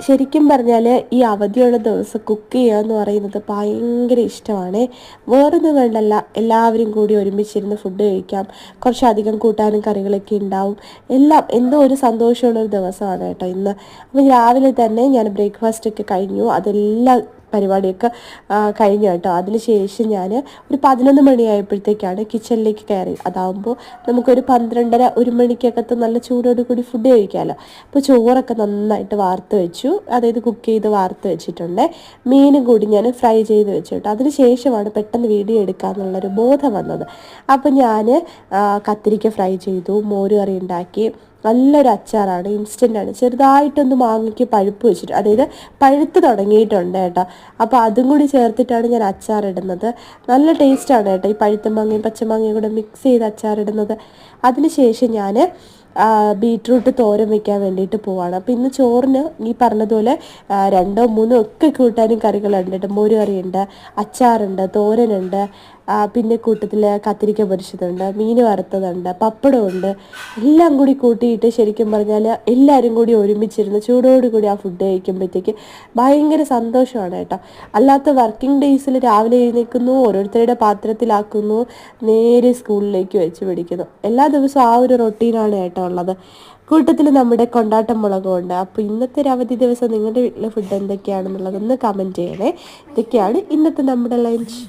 ശരിക്കും പറഞ്ഞാൽ ഈ അവധിയുള്ള ദിവസം കുക്ക് ചെയ്യുക എന്ന് പറയുന്നത് ഭയങ്കര ഇഷ്ടമാണ്. വേറൊന്നും വേണ്ടല്ല, എല്ലാവരും കൂടി ഒരുമിച്ചിരുന്ന് ഫുഡ് കഴിക്കാം, കുറച്ചധികം കൂട്ടാനും കറികളൊക്കെ ഉണ്ടാവും, എല്ലാം എന്തോ ഒരു സന്തോഷമുള്ളൊരു ദിവസമാണ് കേട്ടോ ഇന്ന്. അപ്പം രാവിലെ തന്നെ ഞാൻ ബ്രേക്ക്ഫാസ്റ്റൊക്കെ കഴിഞ്ഞു, അതെല്ലാം പരിപാടിയൊക്കെ കഴിഞ്ഞു കേട്ടോ. അതിനുശേഷം ഞാൻ ഒരു 11 മണിയായപ്പോഴത്തേക്കാണ് കിച്ചണിലേക്ക് കയറി. അതാകുമ്പോൾ നമുക്കൊരു 12:30 1 മണിക്കകത്ത് നല്ല ചൂടോട് കൂടി ഫുഡ് കഴിക്കാമല്ലോ. അപ്പോൾ ചോറൊക്കെ നന്നായിട്ട് വാർത്ത് വെച്ചു, അതായത് കുക്ക് ചെയ്ത് വാർത്ത് വെച്ചിട്ടുണ്ട്. മീനും കൂടി ഞാൻ ഫ്രൈ ചെയ്ത് വെച്ചു കേട്ടോ. അതിന് ശേഷമാണ് പെട്ടെന്ന് വീഡിയോ എടുക്കാമെന്നുള്ളൊരു ബോധം വന്നത്. അപ്പോൾ ഞാൻ കത്തിരിക്ക ഫ്രൈ ചെയ്തു, മോര് കറി ഉണ്ടാക്കി, നല്ലൊരു അച്ചാറാണ്, ഇൻസ്റ്റൻ്റാണ്. ചെറുതായിട്ടൊന്ന് മാങ്ങയ്ക്ക് പഴുപ്പ് വെച്ചിട്ട്, അതായത് പഴുത്ത് തുടങ്ങിയിട്ടുണ്ട് കേട്ടോ. അപ്പോൾ അതും കൂടി ചേർത്തിട്ടാണ് ഞാൻ അച്ചാറിടുന്നത്. നല്ല ടേസ്റ്റാണ് കേട്ടോ ഈ പഴുത്ത മാങ്ങയും പച്ചമാങ്ങയും കൂടെ മിക്സ് ചെയ്ത് അച്ചാറിടുന്നത്. അതിന് ശേഷം ഞാൻ ബീട്രൂട്ട് തോരൻ വെക്കാൻ വേണ്ടിയിട്ട് പോവാണ്. അപ്പോൾ ഇന്ന് ചോറിന് ഈ പറഞ്ഞതുപോലെ 2 3 ഒക്കെ കൂട്ടാനും കറികളുണ്ട് കേട്ടോ. മോര് കറിയുണ്ട്, അച്ചാറുണ്ട്, തോരനുണ്ട്, പിന്നെ കൂട്ടത്തിൽ കത്തിരിക്ക പൊരിച്ചതുണ്ട്, മീൻ വറുത്തതുണ്ട്, പപ്പടമുണ്ട്. എല്ലാം കൂടി കൂട്ടിയിട്ട് ശരിക്കും പറഞ്ഞാൽ എല്ലാവരും കൂടി ഒരുമിച്ചിരുന്ന് ചൂടോടുകൂടി ആ ഫുഡ് കഴിക്കുമ്പോഴത്തേക്ക് ഭയങ്കര സന്തോഷമാണ് കേട്ടോ. അല്ലാത്ത വർക്കിംഗ് ഡേയ്സിൽ രാവിലെ എഴുന്നേൽക്കുന്നു, ഓരോരുത്തരുടെ പാത്രത്തിലാക്കുന്നു, നേരെ സ്കൂളിലേക്ക് വെച്ച് പിടിക്കുന്നു. എല്ലാ ദിവസവും ആ ഒരു റൊട്ടീനാണ് കേട്ടോ ഉള്ളത്. കൂട്ടത്തിൽ നമ്മുടെ കൊണ്ടാട്ടം മുളകുണ്ട്. അപ്പോൾ ഇന്നത്തെ ഒരു അവധി ദിവസം നിങ്ങളുടെ വീട്ടിലെ ഫുഡ് എന്തൊക്കെയാണെന്നുള്ളതൊന്ന് കമൻറ്റ് ചെയ്യണേ. ഇതൊക്കെയാണ് ഇന്നത്തെ നമ്മുടെ ലഞ്ച്.